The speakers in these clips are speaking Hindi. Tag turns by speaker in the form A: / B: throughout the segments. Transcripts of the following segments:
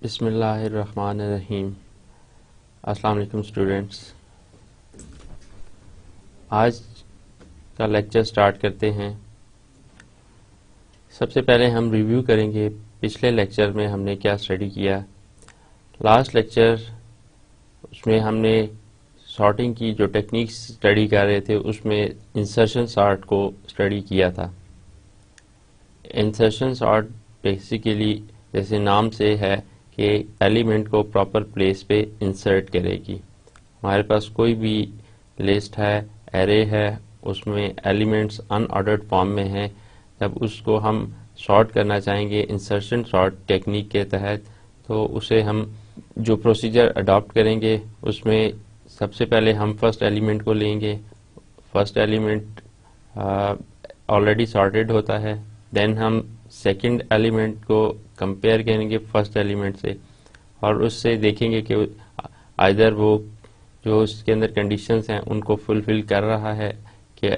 A: बिस्मिल्लाहिर्रहमानिर्रहीम। अस्सलाम वालेकुम स्टूडेंट्स। आज का लेक्चर स्टार्ट करते हैं। सबसे पहले हम रिव्यू करेंगे पिछले लेक्चर में हमने क्या स्टडी किया। लास्ट लेक्चर उसमें हमने सॉर्टिंग की जो टेक्निक्स स्टडी कर रहे थे उसमें इंसर्शन सॉर्ट को स्टडी किया था। इंसर्शन सॉर्ट बेसिकली जैसे नाम से है कि एलिमेंट को प्रॉपर प्लेस पे इंसर्ट करेगी। हमारे पास कोई भी लिस्ट है, एरे है, उसमें एलिमेंट्स अनऑर्डर्ड फॉर्म में हैं। जब उसको हम सॉर्ट करना चाहेंगे इंसर्शन सॉर्ट टेक्निक के तहत, तो उसे हम जो प्रोसीजर अडॉप्ट करेंगे उसमें सबसे पहले हम फर्स्ट एलिमेंट को लेंगे। फर्स्ट एलिमेंट ऑलरेडी सॉर्टेड होता है। देन हम सेकंड एलिमेंट को कंपेयर करेंगे फर्स्ट एलिमेंट से और उससे देखेंगे कि आइदर वो जो उसके अंदर कंडीशंस हैं उनको फुलफिल कर रहा है कि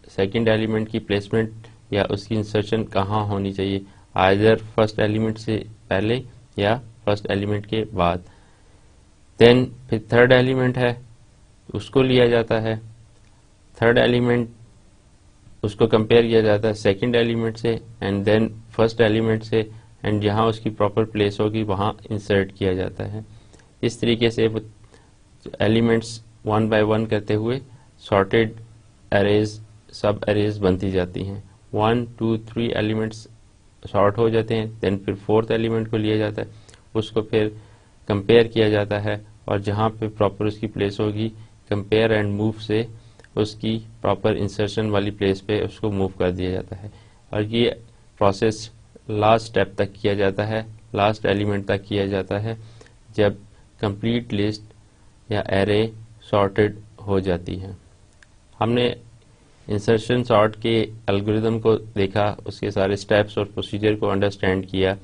A: सेकंड एलिमेंट की प्लेसमेंट या उसकी इंसर्शन कहाँ होनी चाहिए, आइदर फर्स्ट एलिमेंट से पहले या फर्स्ट एलिमेंट के बाद। देन फिर थर्ड एलिमेंट है उसको लिया जाता है। थर्ड एलिमेंट उसको कंपेयर किया जाता है सेकंड एलिमेंट से एंड देन फर्स्ट एलिमेंट से, एंड जहाँ उसकी प्रॉपर प्लेस होगी वहाँ इंसर्ट किया जाता है। इस तरीके से एलिमेंट्स वन बाय वन करते हुए सॉर्टेड एरेज सब एरेज बनती जाती हैं। 1 2 3 एलिमेंट्स सॉर्ट हो जाते हैं। देन फिर फोर्थ एलिमेंट को लिया जाता है, उसको फिर कंपेयर किया जाता है और जहाँ पे प्रॉपर उसकी प्लेस होगी कंपेयर एंड मूव से उसकी प्रॉपर इंसर्शन वाली प्लेस पे उसको मूव कर दिया जाता है। और ये प्रोसेस लास्ट स्टेप तक किया जाता है, लास्ट एलिमेंट तक किया जाता है जब कंप्लीट लिस्ट या एरे सॉर्टेड हो जाती है। हमने इंसर्शन सॉर्ट के एल्गोरिदम को देखा, उसके सारे स्टेप्स और प्रोसीजर को अंडरस्टैंड किया।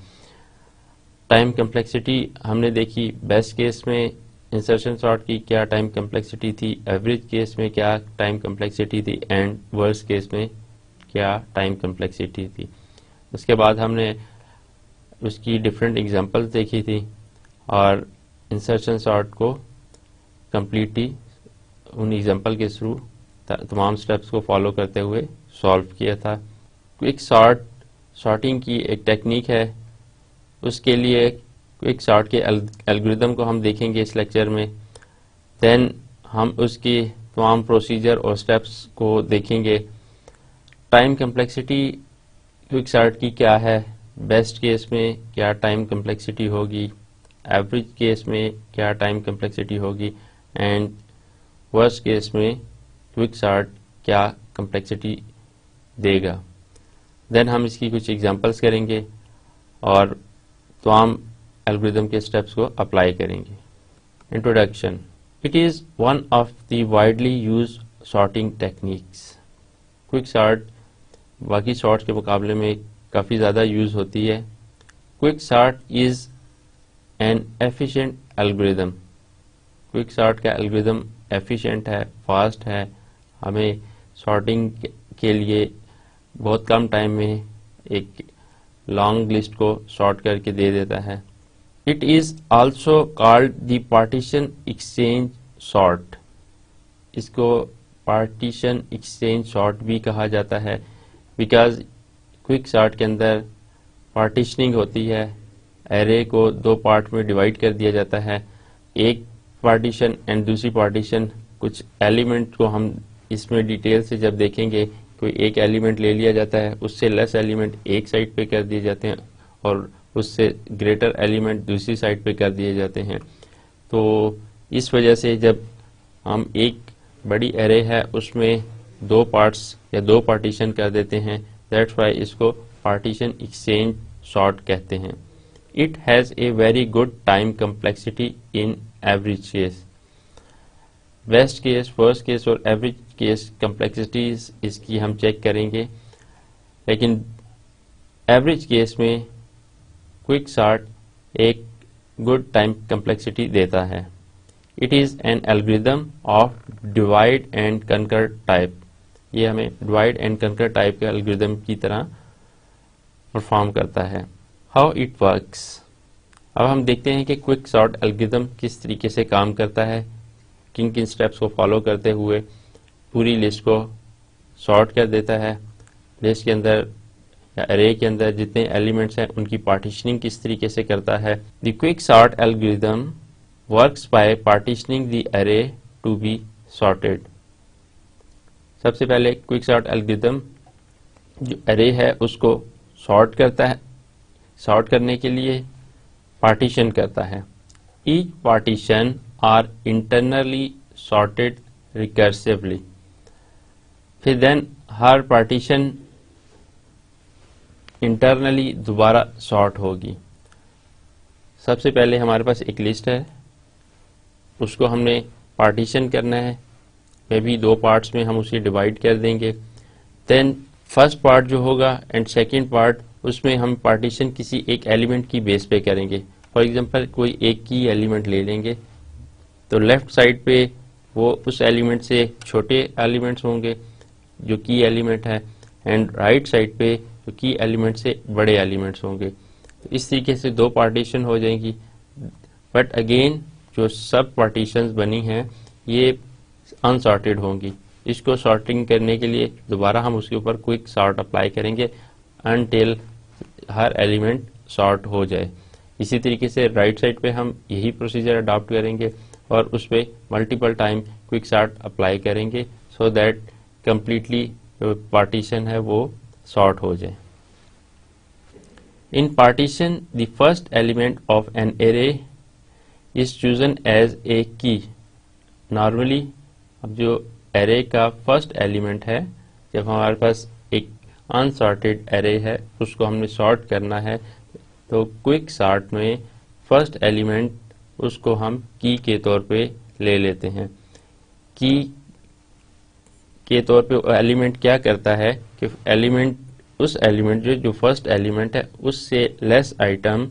A: टाइम कम्प्लेक्सिटी हमने देखी। बेस्ट केस में इंसर्शन सॉर्ट की क्या टाइम कम्प्लेक्सिटी थी, एवरेज केस में क्या टाइम कम्प्लेक्सिटी थी एंड वर्स्ट केस में क्या टाइम कम्प्लेक्सिटी थी। उसके बाद हमने उसकी डिफरेंट एग्जांपल्स देखी थी और इंसर्शन सॉर्ट को कम्प्लीटली उन एग्जांपल के थ्रू तमाम स्टेप्स को फॉलो करते हुए सॉल्व किया था। क्विक सॉर्टिंग की एक टेक्निक है, उसके लिए क्विक सॉर्ट के एल्गोरिदम को हम देखेंगे इस लेक्चर में। देन हम उसकी तमाम प्रोसीजर और स्टेप्स को देखेंगे। टाइम कम्प्लेक्सिटी क्विक सॉर्ट की क्या है, बेस्ट केस में क्या टाइम कम्प्लेक्सिटी होगी, एवरेज केस में क्या टाइम कम्प्लेक्सिटी होगी एंड वर्स्ट केस में क्विक सॉर्ट क्या कम्प्लेक्सिटी देगा। देन हम इसकी कुछ एग्जांपल्स करेंगे और तमाम एल्गोरिदम के स्टेप्स को अप्लाई करेंगे। Introduction. It is one of the widely used sorting techniques. Quick sort बाकी सॉर्ट के मुकाबले में काफ़ी ज़्यादा यूज़ होती है। Quick sort is an efficient algorithm. Quick sort का एल्गोरिदम एफिशिएंट है, फास्ट है, हमें सॉर्टिंग के लिए बहुत कम टाइम में एक लॉन्ग लिस्ट को सॉर्ट करके दे देता है। It is also called the partition exchange sort. इसको पार्टीशन एक्सचेंज सॉर्ट भी कहा जाता है बिकॉज क्विक सॉर्ट के अंदर पार्टीशनिंग होती है। एरे को दो पार्ट में डिवाइड कर दिया जाता है, एक पार्टीशन एंड दूसरी पार्टीशन। कुछ एलिमेंट को हम इसमें डिटेल से जब देखेंगे, कोई एक एलिमेंट ले लिया जाता है, उससे लेस एलिमेंट एक साइड पे कर दिए जाते हैं और उससे ग्रेटर एलिमेंट दूसरी साइड पे कर दिए जाते हैं। तो इस वजह से जब हम एक बड़ी एरे है उसमें दो पार्ट्स या दो पार्टीशन कर देते हैं, दैट्स वाई इसको पार्टीशन एक्सचेंज सॉर्ट कहते हैं। It has a very good time complexity in average case. Best case, first case और एवरेज केस कम्प्लेक्सिटीज इसकी हम चेक करेंगे, लेकिन एवरेज केस में क्विक सॉर्ट एक गुड टाइम कम्प्लेक्सिटी देता है। It is an algorithm of divide and कंकर टाइप। ये हमें डिवाइड एंड कंकर टाइप के एल्गोरिदम की तरह परफॉर्म करता है। How it works. अब हम देखते हैं कि क्विक सॉर्ट एल्गोरिथम किस तरीके से काम करता है, किन किन स्टेप्स को फॉलो करते हुए पूरी लिस्ट को सॉर्ट कर देता है। लिस्ट के अंदर या अरे के अंदर जितने एलिमेंट्स हैं उनकी पार्टीशनिंग किस तरीके से करता है। The quick sort algorithm works by partitioning the अरे टू बी सॉर्टेड। सबसे पहले क्विक सॉर्ट एल्गोरिथम जो अरे है उसको सॉर्ट करता है। सॉर्ट करने के लिए पार्टीशन करता है। Each partition are internally sorted recursively. फिर देन हर पार्टीशन इंटरनली दोबारा सॉर्ट होगी। सबसे पहले हमारे पास एक लिस्ट है, उसको हमने पार्टीशन करना है। मे भी 2 पार्ट्स में हम उसे डिवाइड कर देंगे। देन फर्स्ट पार्ट जो होगा एंड सेकंड पार्ट, उसमें हम पार्टीशन किसी एक एलिमेंट की बेस पे करेंगे। फॉर एग्जांपल कोई एक की एलिमेंट ले लेंगे, तो लेफ्ट साइड पे वो उस एलिमेंट से छोटे एलिमेंट्स होंगे जो की एलिमेंट है, एंड राइट साइड पे जो की एलिमेंट से बड़े एलिमेंट्स होंगे। तो इस तरीके से 2 पार्टीशन हो जाएंगी। बट अगेन जो सब पार्टीशंस बनी हैं ये अनसॉर्टेड होंगी। इसको सॉर्टिंग करने के लिए दोबारा हम उसके ऊपर क्विक सॉर्ट अप्लाई करेंगे अनटिल हर एलिमेंट सॉर्ट हो जाए। इसी तरीके से राइट साइड पे हम यही प्रोसीजर अडॉप्ट करेंगे और उस पर multiple time quick sort apply करेंगे सो दैट कंप्लीटली जो पार्टीशन है वो सॉर्ट हो जाए। In partition the first element of an array is chosen as a key. Normally अब जो एरे का फर्स्ट एलिमेंट है, जब हमारे पास एक अनसॉर्टेड एरे है उसको हमने सॉर्ट करना है, तो क्विक सॉर्ट में फर्स्ट एलिमेंट उसको हम की के तौर पे ले लेते हैं। की के तौर पे एलिमेंट क्या करता है कि एलिमेंट उस एलिमेंट जो फर्स्ट एलिमेंट है उससे लेस आइटम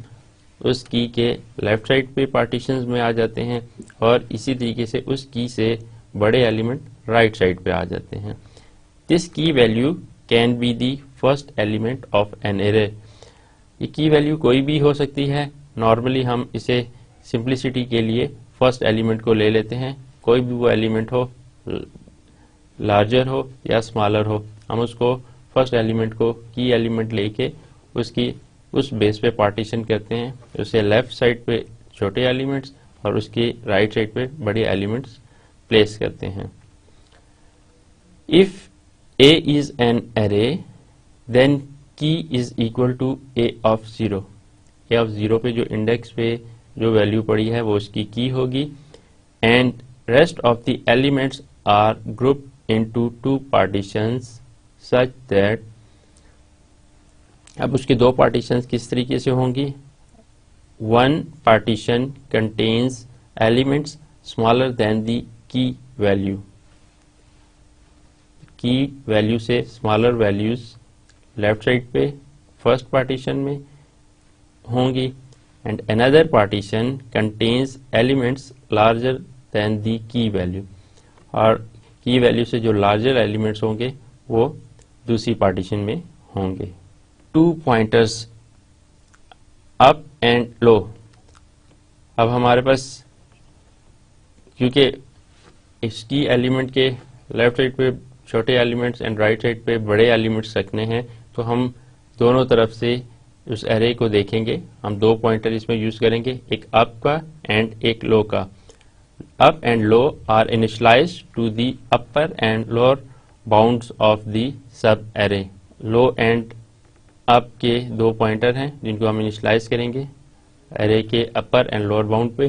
A: उस की के लेफ्ट साइड पे पार्टीशंस में आ जाते हैं और इसी तरीके से उस की से बड़े एलिमेंट राइट साइड पे आ जाते हैं। दिस की value can be the first element of an array. ये की वैल्यू कोई भी हो सकती है। नॉर्मली हम इसे सिंप्लिसिटी के लिए फर्स्ट एलिमेंट को ले लेते हैं, कोई भी वो एलिमेंट हो, लार्जर हो या स्मॉलर हो, हम उसको फर्स्ट एलिमेंट को की एलिमेंट लेके उसकी उस बेस पे पार्टीशन करते हैं। उसे लेफ्ट साइड पे छोटे एलिमेंट्स और उसके राइट साइड पे बड़े एलिमेंट्स प्लेस करते हैं। If A is an array, then key is equal to A of 0. A of 0 पे जो इंडेक्स पे जो वैल्यू पड़ी है वो उसकी की होगी, and rest of the elements are group into 2 partitions such that. अब उसके 2 पार्टीशंस किस तरीके से होंगी। 1 partition contains elements smaller than the key value. Key value से स्मॉलर वैल्यूज लेफ्ट साइड पे फर्स्ट पार्टीशन में होंगी, and another partition contains elements larger than the key value, और की वैल्यू से जो लार्जर एलिमेंट्स होंगे वो दूसरी पार्टीशन में होंगे। 2 पॉइंटर्स अप एंड लो। अब हमारे पास क्योंकि इस की एलिमेंट के लेफ्ट साइड पे छोटे एलिमेंट्स एंड राइट साइड पे बड़े एलिमेंट्स रखने हैं, तो हम दोनों तरफ से उस एरे को देखेंगे। हम 2 पॉइंटर इसमें यूज करेंगे, एक अप का एंड एक लो का। Up and low are initialized to the upper and lower bounds of the sub array. Low and up के 2 पॉइंटर हैं जिनको हम इनिशियलाइज करेंगे एरे के अपर एंड लोअर बाउंड पे।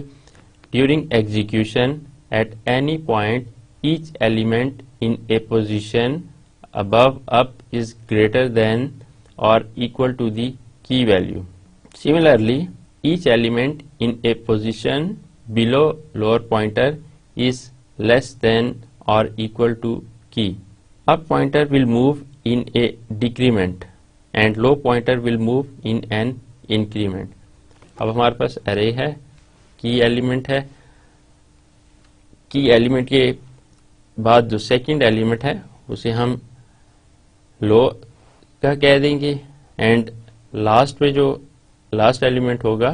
A: During execution at any point each element in a position above up is greater than or equal to the key value. Similarly, each element in a position below lower pointer is less than or equal to key. Up pointer will move in a decrement and low pointer will move in an increment. अब हमारे पास array है, key element है, key element के बाद जो सेकंड एलिमेंट है उसे हम लो का कह देंगे, एंड लास्ट पे जो लास्ट एलिमेंट होगा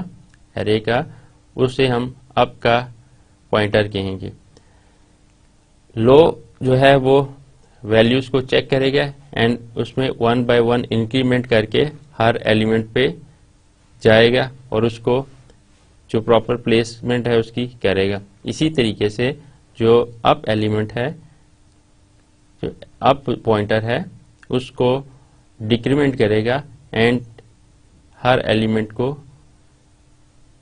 A: एरे का, उसे हम अप का पॉइंटर कहेंगे। लो जो है वो वैल्यूज को चेक करेगा एंड उसमें 1 बाय 1 इंक्रीमेंट करके हर एलिमेंट पे जाएगा और उसको जो प्रॉपर प्लेसमेंट है उसकी करेगा। इसी तरीके से जो अप एलिमेंट है, जो अप पॉइंटर है, उसको डिक्रीमेंट करेगा एंड हर एलिमेंट को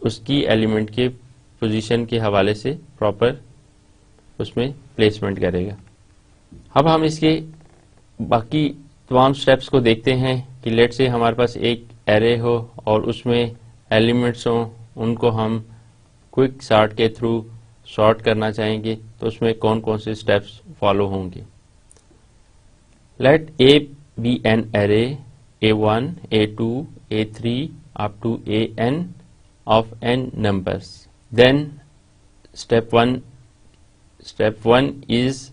A: उसकी एलिमेंट के पोजीशन के हवाले से प्रॉपर उसमें प्लेसमेंट करेगा। अब हम इसके बाकी तमाम स्टेप्स को देखते हैं कि लेट से हमारे पास एक एरे हो और उसमें एलिमेंट्स हों, उनको हम क्विक सॉर्ट के थ्रू सॉर्ट करना चाहेंगे तो उसमें कौन कौन से स्टेप्स फॉलो होंगे। Let A be an array A1, A2, A3 up to AN of n numbers. Then step 1 is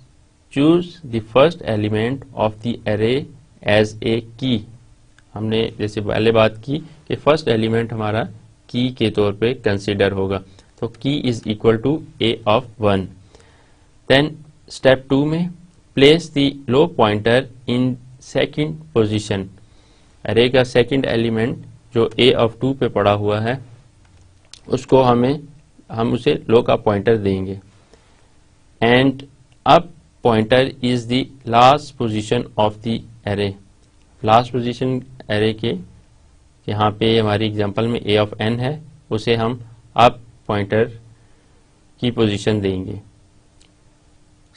A: choose the first element of the array as a key. हमने जैसे पहले बात की कि फर्स्ट एलिमेंट हमारा की के तौर पे कंसीडर होगा, तो key is equal to a of 1. Then step 2 में place the low pointer in second position. Array का सेकंड एलिमेंट जो a of 2 पे पड़ा हुआ है उसको हम उसे लो का पॉइंटर देंगे and up pointer is the last position of the array. Last position array के यहाँ पे हमारी एग्जांपल में a of n है, उसे हम अप पॉइंटर की पोजीशन देंगे।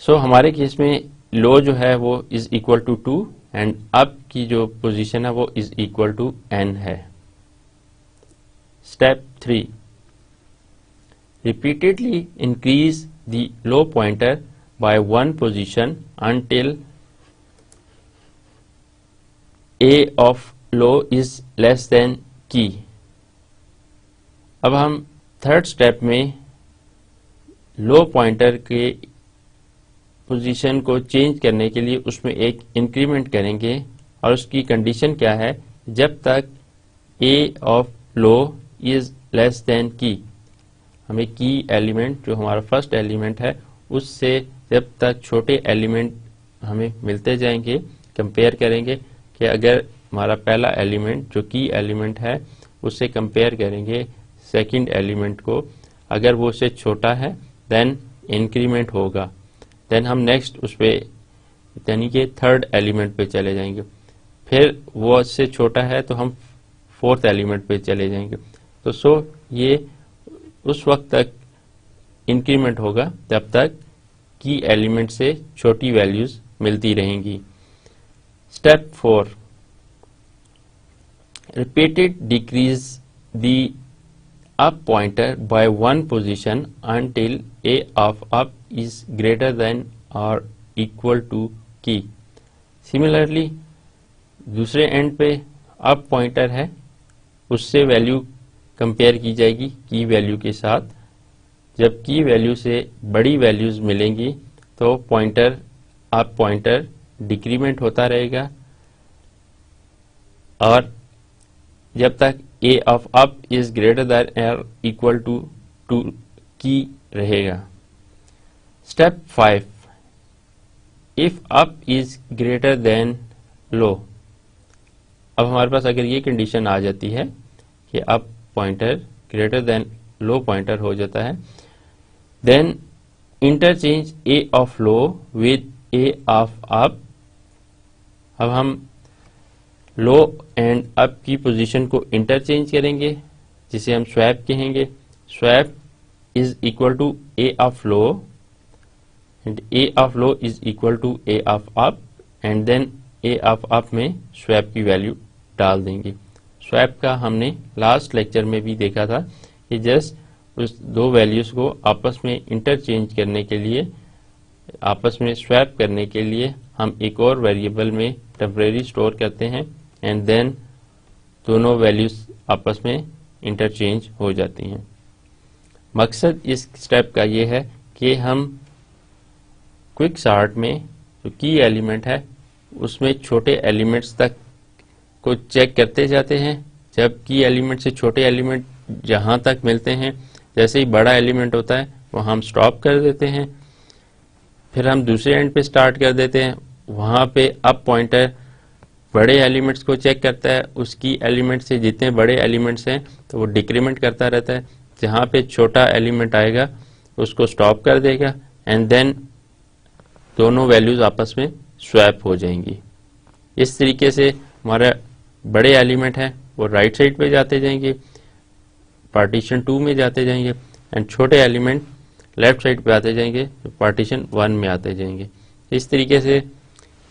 A: सो हमारे केस में लो जो है वो is equal to 2 and up की जो पोजीशन है वो इज इक्वल टू n है। Step 3 repeatedly increase the low pointer by 1 position until a of low is less than key। अब हम थर्ड स्टेप में लो पॉइंटर के पोजीशन को चेंज करने के लिए उसमें एक इंक्रीमेंट करेंगे और उसकी कंडीशन क्या है, जब तक a of low is less than key। हमें की एलिमेंट जो हमारा फर्स्ट एलिमेंट है उससे जब तक छोटे एलिमेंट हमें मिलते जाएंगे, कंपेयर करेंगे कि अगर हमारा पहला एलिमेंट जो की एलिमेंट है उससे कंपेयर करेंगे सेकंड एलिमेंट को, अगर वो उससे छोटा है देन इंक्रीमेंट होगा, देन हम नेक्स्ट उस पे यानी कि थर्ड एलिमेंट पे चले जाएंगे, फिर वो उससे छोटा है तो हम फोर्थ एलिमेंट पे चले जाएंगे। तो सो ये उस वक्त तक इंक्रीमेंट होगा जब तक की एलिमेंट से छोटी वैल्यूज मिलती रहेंगी। Step 4 repeated decrease the up pointer by 1 position until a of up is greater than or equal to key। Similarly दूसरे एंड पे अप पॉइंटर है, उससे वैल्यू कंपेयर की जाएगी की वैल्यू के साथ। जब की वैल्यू से बड़ी वैल्यूज मिलेंगी तो पॉइंटर अप पॉइंटर डिक्रीमेंट होता रहेगा और जब तक a of up is greater than or equal to की रहेगा। Step 5 if up is greater than low। अब हमारे पास अगर ये कंडीशन आ जाती है कि up pointer greater than low pointer हो जाता है, then interchange a of low with a of up। अब हम लो एंड अप की पोजीशन को इंटरचेंज करेंगे जिसे हम स्वैप कहेंगे। Swap is equal to a of low and a of low is equal to a of up and then a of up में स्वैप की वैल्यू डाल देंगे। स्वैप का हमने लास्ट लेक्चर में भी देखा था कि जस्ट उस दो वैल्यूज को आपस में इंटरचेंज करने के लिए, आपस में स्वैप करने के लिए हम एक और वेरिएबल में टेम्परेरी स्टोर करते हैं एंड देन दोनों वैल्यूज आपस में इंटरचेंज हो जाती हैं। मकसद इस स्टेप का ये है कि हम क्विक सॉर्ट में जो की एलिमेंट है उसमें छोटे एलिमेंट्स तक को चेक करते जाते हैं। जब की एलिमेंट से छोटे एलिमेंट जहां तक मिलते हैं, जैसे ही बड़ा एलिमेंट होता है वहां हम स्टॉप कर देते हैं, फिर हम दूसरे एंड पे स्टार्ट कर देते हैं। वहां पे अप पॉइंटर बड़े एलिमेंट्स को चेक करता है, उसकी एलिमेंट से जितने बड़े एलिमेंट्स हैं तो वो डिक्रीमेंट करता रहता है। जहाँ पे छोटा एलिमेंट आएगा उसको स्टॉप कर देगा एंड देन दोनों वैल्यूज आपस में स्वैप हो जाएंगी। इस तरीके से हमारा बड़े एलिमेंट है वो राइट साइड पे जाते जाएंगे, पार्टीशन 2 में जाते जाएंगे, एंड छोटे एलिमेंट लेफ्ट साइड पे आते जाएंगे, पार्टीशन 1 में आते जाएंगे। इस तरीके से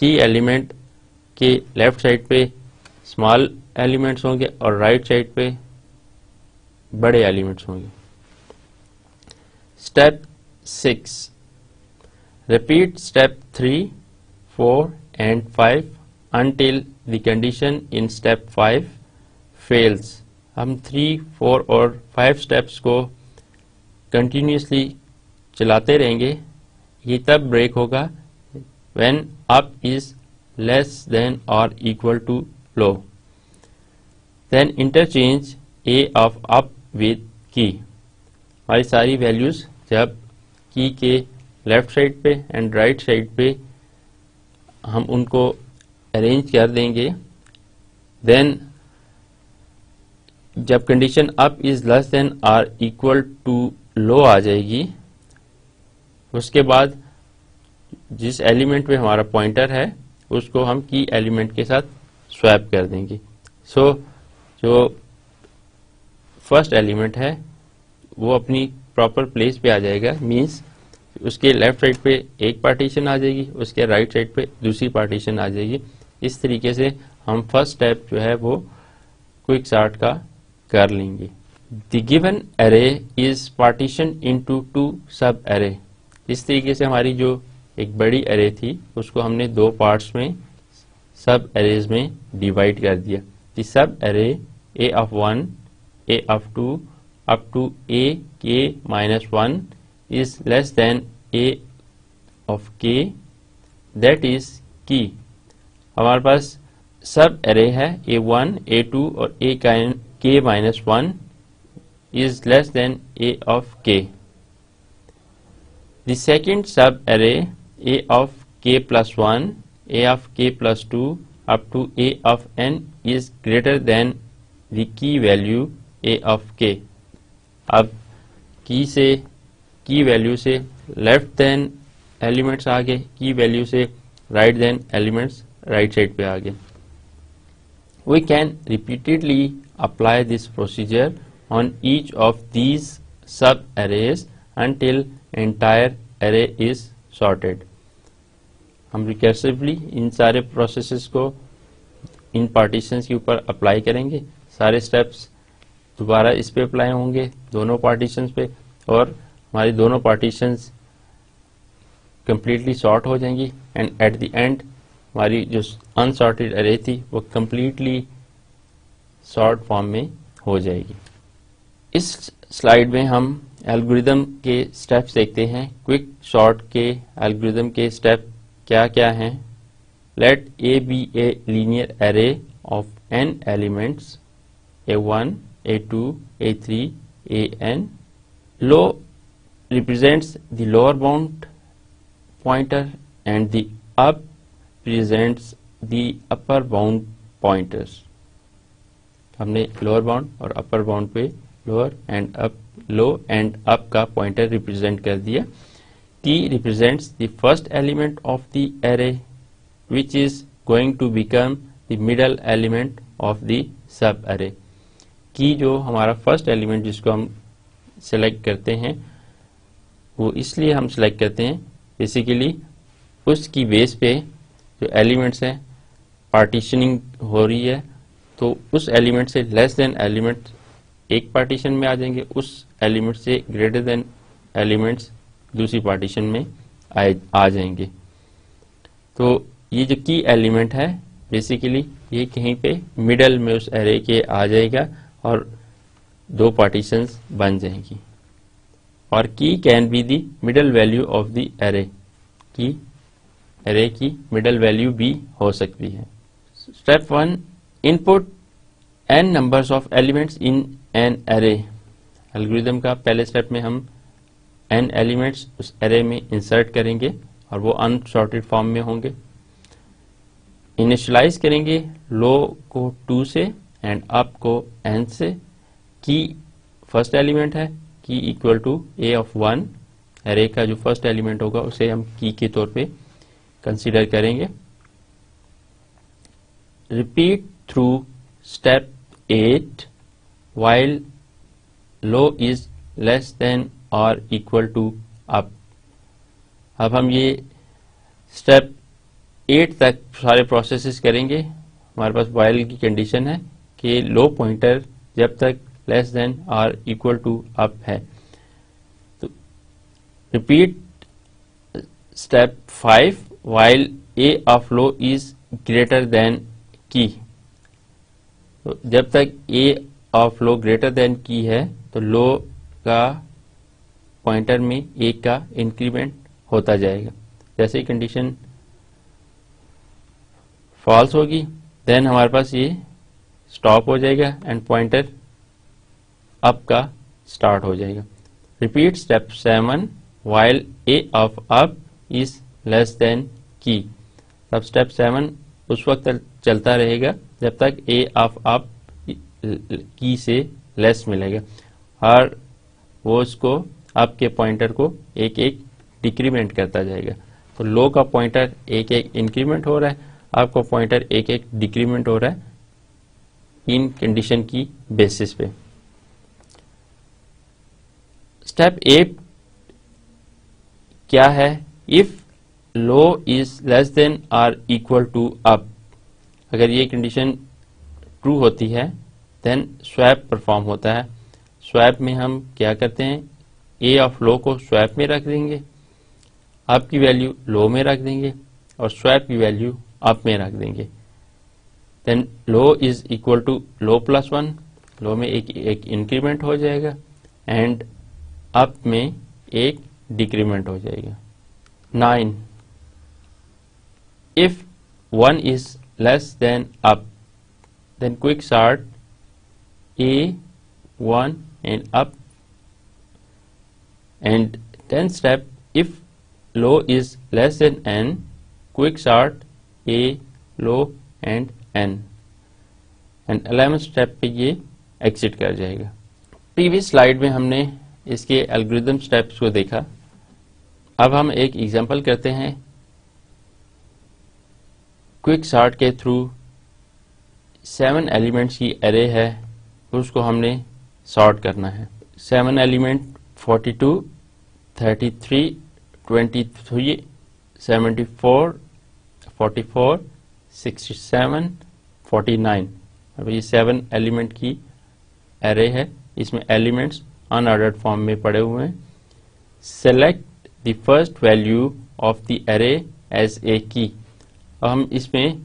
A: की एलिमेंट के लेफ्ट साइड पे स्मॉल एलिमेंट्स होंगे और राइट साइड पे बड़े एलिमेंट्स होंगे। Step 6, repeat step 3, 4 and 5 until the condition in step 5 fails। हम 3, 4 और 5 स्टेप्स को कंटिन्यूसली चलाते रहेंगे। ये तब ब्रेक होगा when up is less than or equal to low, then interchange a of up with key। हमारी सारी वैल्यूज जब की के लेफ्ट साइड पे एंड राइट साइड पे हम उनको अरेंज कर देंगे, देन जब condition up is less then और इक्वल टू लो आ जाएगी, उसके बाद जिस एलिमेंट पे हमारा पॉइंटर है उसको हम की एलिमेंट के साथ स्वैप कर देंगे। सो जो फर्स्ट एलिमेंट है वो अपनी प्रॉपर प्लेस पे आ जाएगा, मींस उसके लेफ्ट साइड पे एक पार्टीशन आ जाएगी, उसके राइट साइड पे दूसरी पार्टीशन आ जाएगी। इस तरीके से हम फर्स्ट स्टेप जो है वो क्विक सॉर्ट का कर लेंगे। द गिवन अरे इज पार्टीशन इनटू 2 सब अरे। इस तरीके से हमारी जो एक बड़ी अरे थी उसको हमने 2 पार्ट्स में सब अरेज में डिवाइड कर दिया। द सब अरे a of 1, a of 2 up to a k minus 1 is less than a of k, that is key। हमारे पास सब अरे है a1, a2 और a k minus 1 is less than a of k। The second sub array a of k plus 1, a of k plus 2 up to a of n is greater than the key value a of k। अब की वैल्यू से लेफ्ट देन एलिमेंट्स आ गए, की वैल्यू से right then elements right side पे आ गए। We can repeatedly apply this procedure on each of these sub arrays until entire array is sorted। हम रिकर्सिवली इन सारे प्रोसेसेस को इन पार्टीशंस के ऊपर अप्लाई करेंगे। सारे स्टेप्स दोबारा इस पे अप्लाई होंगे दोनों पार्टीशंस पे, और हमारी दोनों पार्टीशंस कंप्लीटली सॉर्ट हो जाएंगी एंड एट द एंड हमारी जो अनसॉर्टेड अरे थी वो कंप्लीटली सॉर्ट फॉर्म में हो जाएगी। इस स्लाइड में हम एल्गोरिदम के स्टेप्स देखते हैं। क्विक सॉर्ट के एल्गोरिदम के स्टेप क्या क्या हैं। Let A be a linear array of n elements a1, a2, a3, an। low represents the lower bound pointer and the up represents the upper bound pointers। हमने लोअर बाउंड और अपर बाउंड पे lower and up, low and up का पॉइंटर रिप्रेजेंट कर दिया। T represents the first element of the array which is going to become the middle element of the sub array। की जो हमारा फर्स्ट एलिमेंट जिसको हम सेलेक्ट करते हैं वो इसलिए हम सेलेक्ट करते हैं बेसिकली उसकी बेस पे जो एलिमेंट्स हैं पार्टीशनिंग हो रही है, तो उस एलिमेंट से लेस देन एलिमेंट एक पार्टीशन में आ जाएंगे, उस एलिमेंट से ग्रेटर देन एलिमेंट्स दूसरी पार्टीशन में आ जाएंगे। तो ये जो की एलिमेंट है बेसिकली ये कहीं पे मिडल में उस एरे के आ जाएगा और 2 पार्टीशंस बन जाएंगी। और की can be the middle value of the array, की एरे की मिडल वैल्यू भी हो सकती है। Step 1, input n numbers of elements in an array algorithm का पहले स्टेप में हम n एलिमेंट्स उस एरे में इंसर्ट करेंगे और वो अनसॉर्टेड फॉर्म में होंगे। इनिशियलाइज करेंगे लो को 2 से एंड अप को n से। की फर्स्ट एलिमेंट है, key equal to a of 1, array का जो फर्स्ट एलिमेंट होगा उसे हम की के तौर पे कंसीडर करेंगे। Repeat through step 8 while low is less then और इक्वल टू अप। अब हम ये स्टेप 8 तक सारे प्रोसेसेस करेंगे। हमारे पास while की कंडीशन है कि लो पॉइंटर जब तक लेस देन और इक्वल टू अप है। तो repeat step 5 while a of low is greater than की। तो जब तक a of low greater than की है तो लो का पॉइंटर में एक का इंक्रीमेंट होता जाएगा। जैसे ही कंडीशन फॉल्स होगी देन हमारे पास ये स्टॉप हो जाएगा एंड पॉइंटर अप का स्टार्ट हो जाएगा। Repeat step 7 while a of up is less then key. अब स्टेप 7 उस वक्त चलता रहेगा जब तक a ऑफ अप की से लेस मिलेगा और वो उसको अप के पॉइंटर को एक एक डिक्रीमेंट करता जाएगा। तो लो का पॉइंटर एक एक इंक्रीमेंट हो रहा है, अप का पॉइंटर एक एक डिक्रीमेंट हो रहा है इन कंडीशन की बेसिस पे। स्टेप 8 क्या है? If low is less then और इक्वल टू अप, अगर ये कंडीशन ट्रू होती है देन स्वैप परफॉर्म होता है। स्वैप में हम क्या करते हैं, ए ऑफ लो को स्वैप में रख देंगे, अप की वैल्यू लो में रख देंगे और स्वैप की वैल्यू अप में रख देंगे। Then low is equal to low plus 1, low में एक इंक्रीमेंट हो जाएगा एंड अप में एक डिक्रीमेंट हो जाएगा। 9 if 1 is less than up then quick sort a 1 and up, and 10th step if low is less than n quick sort a low and n, and 11th step पे ये एग्जिट कर जाएगा। प्रीवियस स्लाइड में हमने इसके एल्गोरिथम स्टेप्स को देखा। अब हम एक एग्जांपल करते हैं। क्विक सॉर्ट के थ्रू 7 एलिमेंट्स की एरे है, उसको हमने सॉर्ट करना है। 7 एलिमेंट 42, 33, 23, 74, 44, 67, 49। अब ये 7 एलिमेंट की एरे है, इसमें एलिमेंट्स अनऑर्डर्ड फॉर्म में पड़े हुए हैं। Select the first value of the array as a key. अब हम इसमें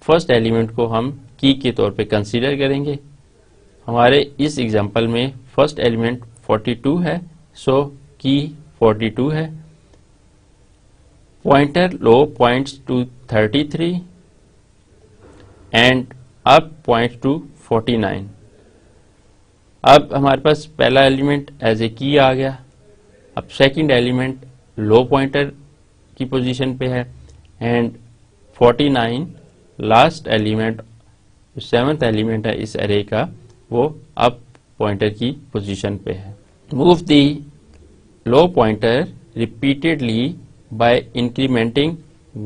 A: फर्स्ट एलिमेंट को हम की के तौर पे कंसीडर करेंगे। हमारे इस एग्जांपल में फर्स्ट एलिमेंट 42 है, सो की 42 है। Pointer low points to 33 and up points to 49। अब हमारे पास पहला एलिमेंट एज ए की आ गया। अब सेकंड एलिमेंट लो पॉइंटर की पोजीशन पे है and 49 last element, 7th element है इस एरे का, वो अप पॉइंटर की पोजीशन पे है। Move the low pointer repeatedly by incrementing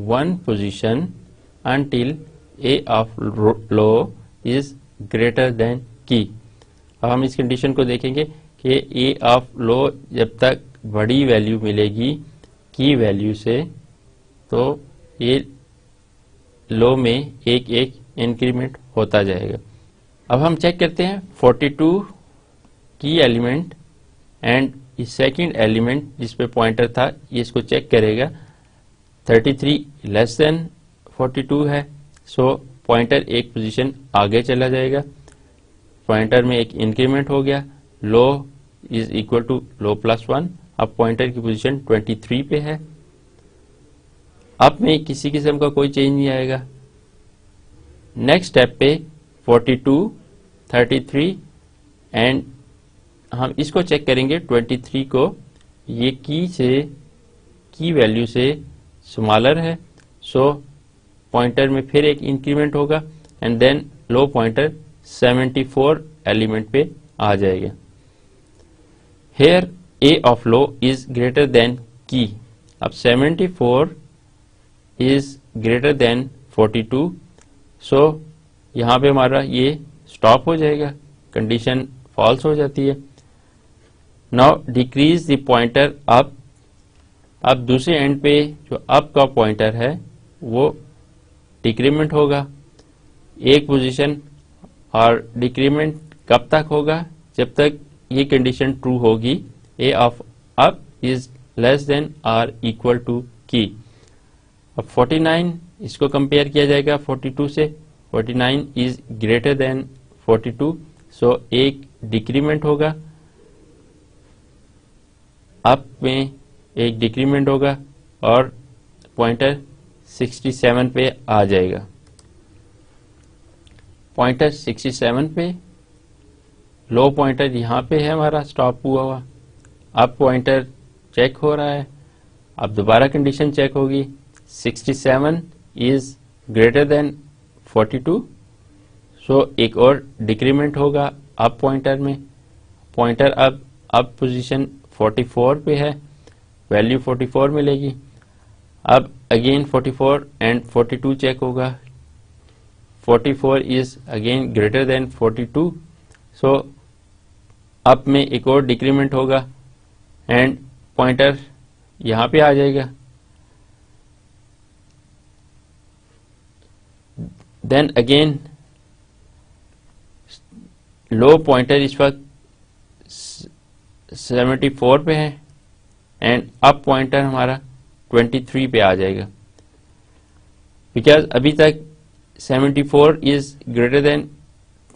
A: 1 position until A of low is greater than key. अब हम इस कंडीशन को देखेंगे कि ए ऑफ लो जब तक बड़ी वैल्यू मिलेगी की वैल्यू से, तो ये लो में एक एक इंक्रीमेंट होता जाएगा। अब हम चेक करते हैं 42 की एलिमेंट एंड इस सेकंड एलिमेंट जिस पे पॉइंटर था, ये इसको चेक करेगा। 33 लेस देन 42 है, सो पॉइंटर एक पोजीशन आगे चला जाएगा। पॉइंटर में एक इंक्रीमेंट हो गया, low is equal to low plus 1। अब पॉइंटर की पोजीशन 23 पे है। अप में किसी किस्म का कोई चेंज नहीं आएगा। नेक्स्ट स्टेप पे 42, 33 एंड हम इसको चेक करेंगे 23 को, ये की वैल्यू से स्मॉलर है, सो पॉइंटर में फिर एक इंक्रीमेंट होगा and then low pointer 74 element पे आ जाएगा। Here a of low is greater than key। अब 74 is greater than 42, सो यहाँ पे हमारा ये स्टॉप हो जाएगा, कंडीशन फॉल्स हो जाती है। Now decrease the pointer up. अब दूसरे एंड पे जो अप का पॉइंटर है वो डिक्रीमेंट होगा एक पोजीशन, और डिक्रीमेंट कब तक होगा, जब तक ये कंडीशन ट्रू होगी a of up is less than or equal to key। अब 49 इसको कंपेयर किया जाएगा 42 से, 49 is greater than 42, सो एक डिक्रीमेंट होगा, अप में एक डिक्रीमेंट होगा और पॉइंटर 67 पे आ जाएगा। पॉइंटर 67 पे, लो पॉइंटर यहाँ पे है हमारा स्टॉप हुआ हुआ, अब पॉइंटर चेक हो रहा है, अब दोबारा कंडीशन चेक होगी, 67 इज ग्रेटर देन 42, सो एक और डिक्रीमेंट होगा अब पॉइंटर में, पॉइंटर अब पोजीशन 44 पे है, वैल्यू 44 मिलेगी। अब अगेन 44 एंड 42 चेक होगा, 44 इज अगेन ग्रेटर देन 42, सो अब में एक और डिक्रीमेंट होगा एंड पॉइंटर यहां पे आ जाएगा। देन अगेन लो पॉइंटर इस वक्त 74 पे है एंड अप पॉइंटर हमारा 23 पे आ जाएगा, बिकॉज अभी तक 74 इज ग्रेटर देन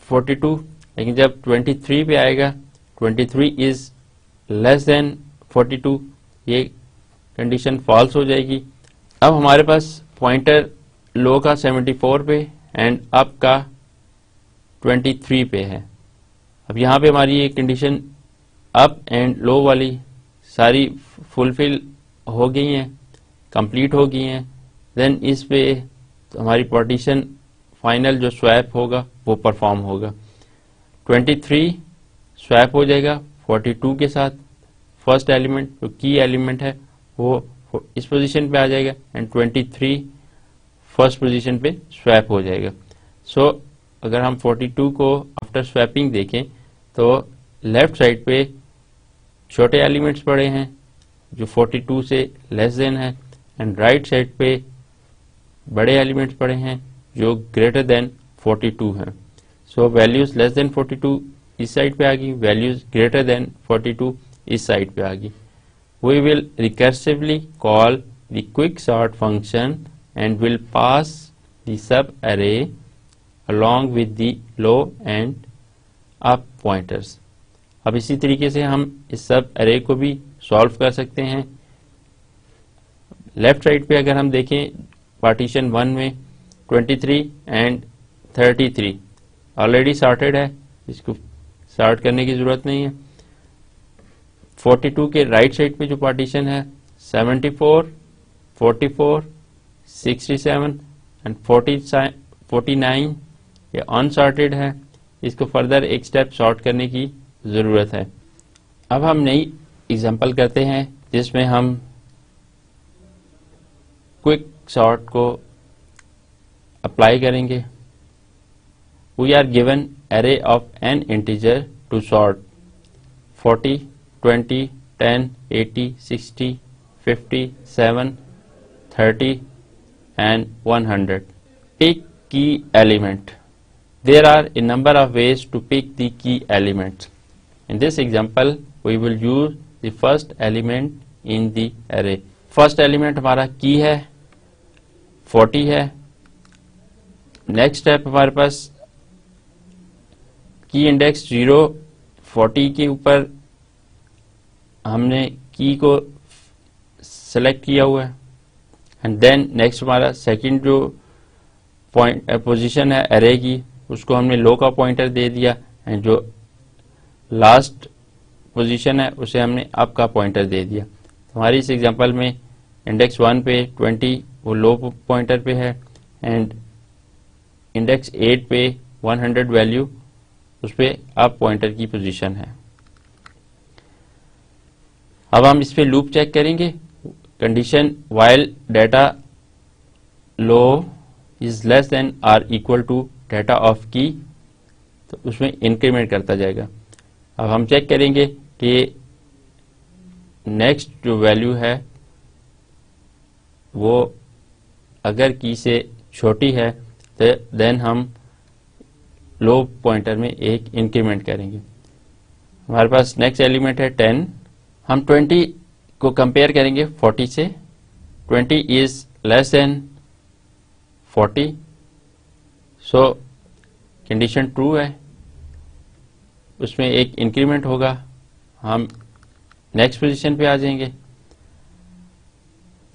A: 42, लेकिन जब 23 पे आएगा 23 इज लेस देन 42, ये कंडीशन फॉल्स हो जाएगी। अब हमारे पास पॉइंटर लो का 74 पे एंड अप का 23 पे है। अब यहाँ पे हमारी ये कंडीशन अप एंड लो वाली सारी फुलफिल हो गई हैं, कंप्लीट हो गई हैं। देन इस पे हमारी पार्टीशन फाइनल जो स्वैप होगा वो परफॉर्म होगा। 23 स्वैप हो जाएगा 42 के साथ, फर्स्ट एलिमेंट जो की एलिमेंट है वो इस पोजीशन पे आ जाएगा एंड 23 फर्स्ट पोजीशन पे स्वैप हो जाएगा। सो अगर हम 42 को आफ्टर स्वैपिंग देखें तो लेफ्ट साइड पे छोटे एलिमेंट्स पड़े हैं जो 42 से लेस देन है एंड राइट साइड पे बड़े एलिमेंट्स पड़े हैं जो ग्रेटर देन 42 हैं। सो वैल्यूज लेस देन 42 इस साइड पे आ गई, वैल्यूज ग्रेटर देन 42 इस साइड पे आ गई। We will recursively call the quick sort function and will pass the sub array along with the low and up pointers। अब इसी तरीके से हम इस सब अरे को भी सॉल्व कर सकते हैं। लेफ्ट साइड पे अगर हम देखें पार्टीशन 1 में 23 एंड 33 ऑलरेडी सॉर्टेड है, इसको सॉर्ट करने की जरूरत नहीं है। 42 के राइट साइड पे जो पार्टीशन है 74, 44, 67 एंड 49 ये अनसॉर्टेड है, इसको फर्दर एक स्टेप सॉर्ट करने की जरूरत है। अब हम नई एग्जांपल करते हैं जिसमें हम क्विक सॉर्ट को अप्लाई करेंगे। We are given array of n integer to sort 40, 20, 10, 80, 60, 50, 7, 30 and 100. Pick key element. There are a number of ways to pick the key elements. In this example, we will use the first element in the array. First element हमारा key है, 40 है। Next step हमारे पास की इंडेक्स 0, 40 के ऊपर हमने की को सेलेक्ट किया हुआ है एंड देन नेक्स्ट हमारा सेकंड जो पोजीशन है एरे की उसको हमने लो का पॉइंटर दे दिया एंड जो लास्ट पोजीशन है उसे हमने अप का पॉइंटर दे दिया। हमारी इस एग्जांपल में इंडेक्स 1 पे 20 वो लो पॉइंटर पे है एंड इंडेक्स 8 पे 100 वैल्यू उस पे अप पॉइंटर की पोजीशन है। अब हम इस पे लूप चेक करेंगे। Condition while data low is less than or equal to data of key, तो उसमें इंक्रीमेंट करता जाएगा। अब हम चेक करेंगे कि नेक्स्ट जो वैल्यू है वो अगर की से छोटी है तो देन हम लो पॉइंटर में एक इंक्रीमेंट करेंगे। हमारे पास नेक्स्ट एलिमेंट है 10। हम 20 को कंपेयर करेंगे 40 से। 20 is less than 40, so condition true है, उसमें एक इंक्रीमेंट होगा। हम नेक्स्ट पोजीशन पे आ जाएंगे।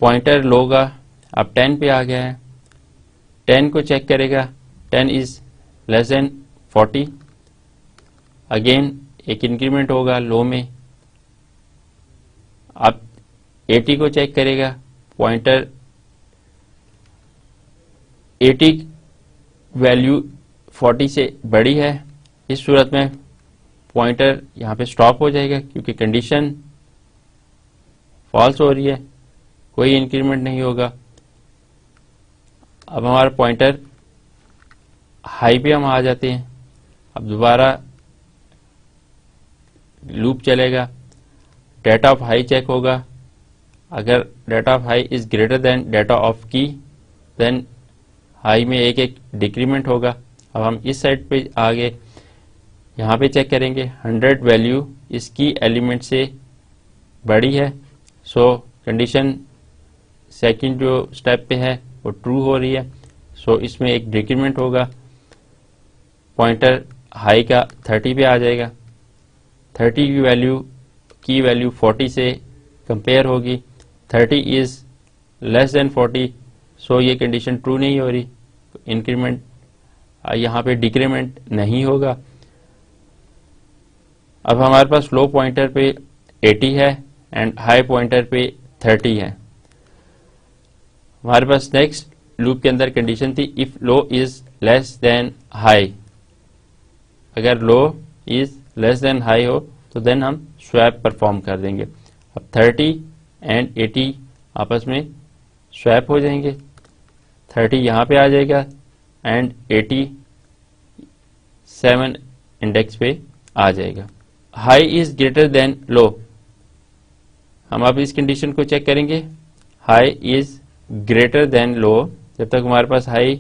A: पॉइंटर लो का अब 10 पे आ गया है। 10 को चेक करेगा, 10 इज लेस देन 40, अगेन एक इंक्रीमेंट होगा लो में। अब 80 को चेक करेगा, पॉइंटर 80 वैल्यू 40 से बड़ी है। इस सूरत में पॉइंटर यहाँ पे स्टॉप हो जाएगा क्योंकि कंडीशन फॉल्स हो रही है, कोई इंक्रीमेंट नहीं होगा। अब हमारा पॉइंटर हाई पे हम आ जाते हैं। अब दोबारा लूप चलेगा, डाटा ऑफ हाई चेक होगा। अगर data of high is greater then data of की देन हाई में एक एक डिक्रीमेंट होगा। अब हम इस साइड पे आगे यहाँ पे चेक करेंगे, 100 वैल्यू इस की एलिमेंट से बड़ी है, सो कंडीशन सेकंड जो स्टेप पे है वो ट्रू हो रही है, सो इसमें एक डिक्रीमेंट होगा। पॉइंटर हाई का 30 पे आ जाएगा। 30 की वैल्यू 40 से कंपेयर होगी। 30 इज लेस देन 40, सो ये कंडीशन ट्रू नहीं हो रही, इंक्रीमेंट यहाँ पे डिक्रीमेंट नहीं होगा। अब हमारे पास लो पॉइंटर पे 80 है एंड हाई पॉइंटर पे 30 है। हमारे पास नेक्स्ट लूप के अंदर कंडीशन थी if low is less than high. अगर लो इज लेस देन हाई हो तो देन हम स्वैप परफॉर्म कर देंगे। अब 30 एंड 80 आपस में स्वैप हो जाएंगे। 30 यहाँ पे आ जाएगा एंड 80 7 इंडेक्स पे आ जाएगा। High is greater than low, हम अब इस कंडीशन को चेक करेंगे। High is greater than low, जब तक हमारे पास हाई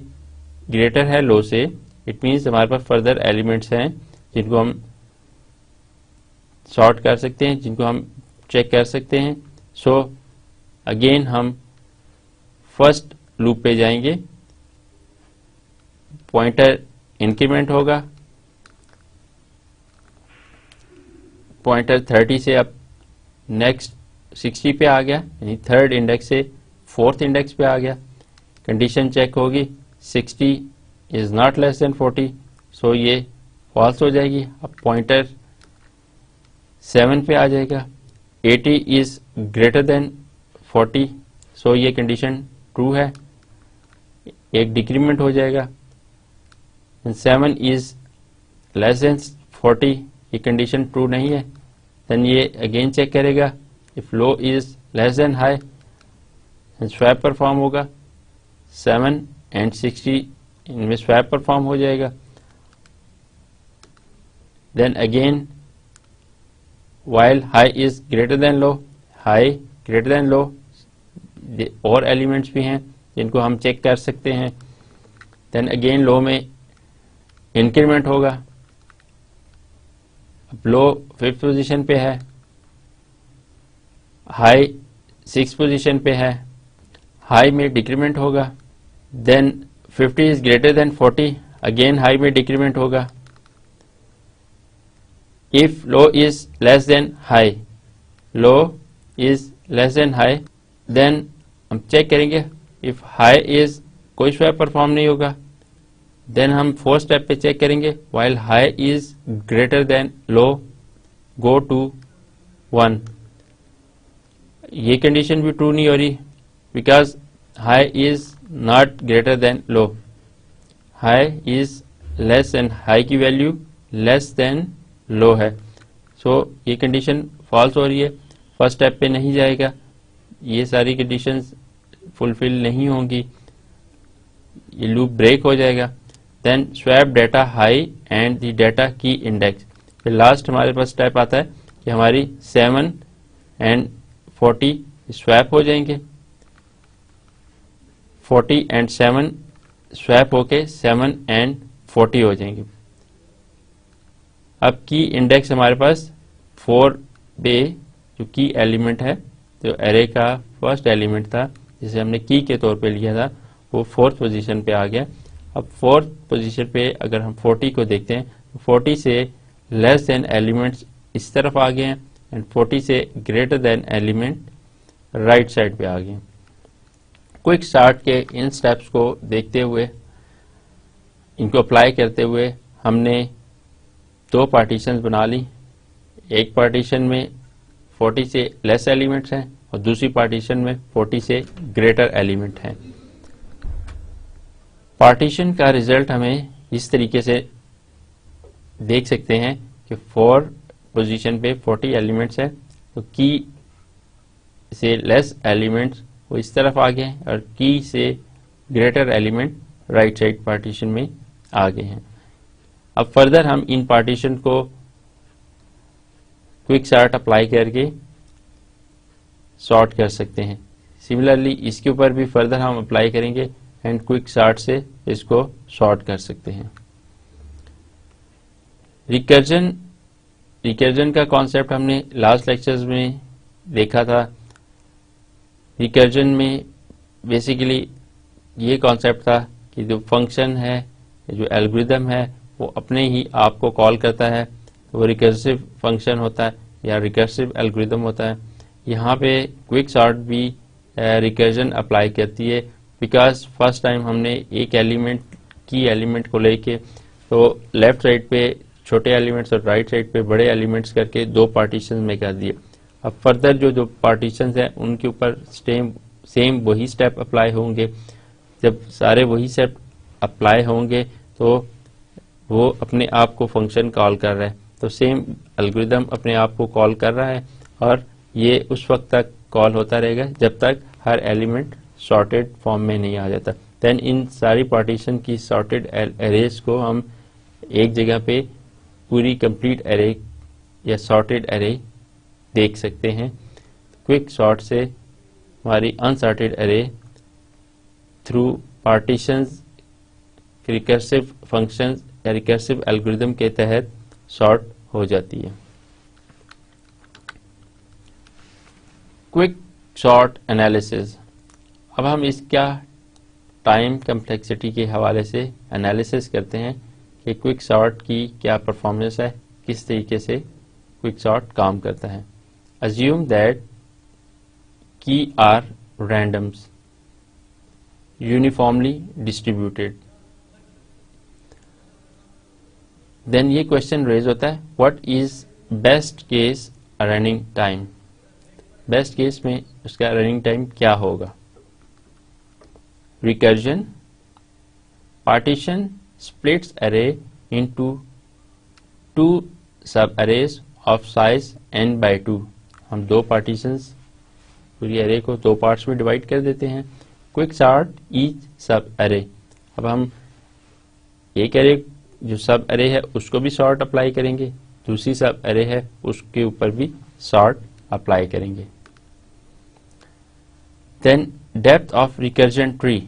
A: ग्रेटर है लो से, इट मीन्स हमारे पास फर्दर एलिमेंट्स हैं जिनको हम सॉर्ट कर सकते हैं, जिनको हम चेक कर सकते हैं। सो अगेन हम फर्स्ट लूप पे जाएंगे, पॉइंटर इंक्रीमेंट होगा। पॉइंटर 30 से अब नेक्स्ट 60 पे आ गया, यानी थर्ड इंडेक्स से फोर्थ इंडेक्स पे आ गया। कंडीशन चेक होगी, 60 इज नॉट लेस देन 40, सो ये फॉल्स हो जाएगी। अब पॉइंटर 7 पे आ जाएगा। 80 इज ग्रेटर देन 40, सो ये कंडीशन ट्रू है, एक डिक्रीमेंट हो जाएगा। 7 इज लेस देन 40, ये कंडीशन ट्रू नहीं है, देन ये अगेन चेक करेगा if low is less than high, swap perform होगा। 7 एंड 60 इनमें स्वैप परफॉर्म हो जाएगा। Then again while high is greater than low, high greater than low, और एलिमेंट्स भी हैं जिनको हम चेक कर सकते हैं। देन अगेन लो में इंक्रीमेंट होगा। अब लो 5th पोजीशन पे है, हाई 6th पोजीशन पे है, हाई में डिक्रीमेंट होगा। Then 50 is greater than 40, again high में डिक्रीमेंट होगा। If low is less than high, low is less than high, then हम चेक करेंगे if high is कोई स्वैप परफॉर्म नहीं होगा, देन हम 4th स्टेप पे चेक करेंगे while high is greater than low, go to 1, ये कंडीशन भी ट्रू नहीं हो रही because high is not greater than low, high is less than, high की वैल्यू लेस देन लो है। सो ये कंडीशन फॉल्स हो रही है, फर्स्ट स्टेप पे नहीं जाएगा, ये सारी कंडीशंस फुलफिल नहीं होंगी, ये लूप ब्रेक हो जाएगा। Then swap data high and the data key index, फिर लास्ट हमारे पास स्टेप आता है कि हमारी 7 एंड 40 स्वैप हो जाएंगे, 40 एंड 7 स्वैप होके 7 एंड 40 हो जाएंगे। अब की इंडेक्स हमारे पास 4 पे जो की एलिमेंट है, जो एरे का फर्स्ट एलिमेंट था जिसे हमने की के तौर पे लिया था, वो 4th पोजीशन पे आ गया। अब 4th पोजीशन पे अगर हम 40 को देखते हैं तो 40 से लेस देन एलिमेंट्स इस तरफ आ गए हैं एंड 40 से greater than element right side पे आ गए हैं। क्विक स्टार्ट के इन स्टेप्स को देखते हुए, इनको अप्लाई करते हुए हमने 2 पार्टीशंस बना ली। एक पार्टीशन में 40 से लेस एलिमेंट्स हैं और दूसरी पार्टीशन में 40 से ग्रेटर एलिमेंट हैं। पार्टीशन का रिजल्ट हमें इस तरीके से देख सकते हैं कि 4 पोजीशन पे 40 एलिमेंट्स है, तो की से लेस एलिमेंट्स वो इस तरफ आ गए और की से greater element right side partition में आ गए हैं। अब फर्दर हम इन पार्टीशन को क्विक सॉर्ट अप्लाई करके सॉर्ट कर सकते हैं। सिमिलरली इसके ऊपर भी फर्दर हम अप्लाई करेंगे एंड क्विक सॉर्ट से इसको सॉर्ट कर सकते हैं। रिकर्जन का कॉन्सेप्ट हमने लास्ट लेक्चर्स में देखा था। रिकर्जन में बेसिकली ये कॉन्सेप्ट था कि जो फंक्शन है, जो एल्गोरिदम है, वो अपने ही आप को कॉल करता है, वो रिकर्सिव फंक्शन होता है या रिकर्सिव एल्गोरिदम होता है। यहाँ पे क्विक सॉर्ट भी रिकर्जन अप्लाई करती है बिकॉज फर्स्ट टाइम हमने एक एलिमेंट की एलिमेंट को लेके तो लेफ्ट साइड पे छोटे एलिमेंट्स और राइट साइड पे बड़े एलिमेंट्स करके 2 पार्टीशन में कर दिए। अब फर्दर जो पार्टीशन हैं उनके ऊपर सेम वही स्टेप अप्लाई होंगे। जब सारे वही स्टेप अप्लाई होंगे तो वो अपने आप को फंक्शन कॉल कर रहा है, तो सेम एल्गोरिदम अपने आप को कॉल कर रहा है और ये उस वक्त तक कॉल होता रहेगा जब तक हर एलिमेंट सॉर्टेड फॉर्म में नहीं आ जाता। देन इन सारी पार्टीशन की सॉर्टेड एरेज को हम एक जगह पे पूरी कंप्लीट एरे या सॉर्टेड एरे देख सकते हैं। क्विक सॉर्ट से हमारी unsorted array through partitions recursive functions या रिकर्सिव एल्गोरिदम के तहत सॉर्ट हो जाती है। क्विक सॉर्ट एनालिसिस, अब हम इसका टाइम कम्प्लेक्सिटी के हवाले से एनालिसिस करते हैं कि क्विक सॉर्ट की क्या परफॉर्मेंस है, किस तरीके से क्विक सॉर्ट काम करता है। Assume that key are randoms uniformly distributed, then ये क्वेश्चन रेज होता है what is best case running time. Best case में उसका रनिंग टाइम क्या होगा। Recursion, partition splits array into 2 sub arrays of size n by 2। हम 2 पार्टीशंस पूरी array को 2 पार्ट्स में डिवाइड कर देते हैं। क्विक सॉर्ट ईच सब array, अब हम एक array जो सब array है उसको भी सॉर्ट अप्लाई करेंगे, दूसरी सब array है उसके ऊपर भी सॉर्ट अप्लाई करेंगे। Then depth of recursion tree,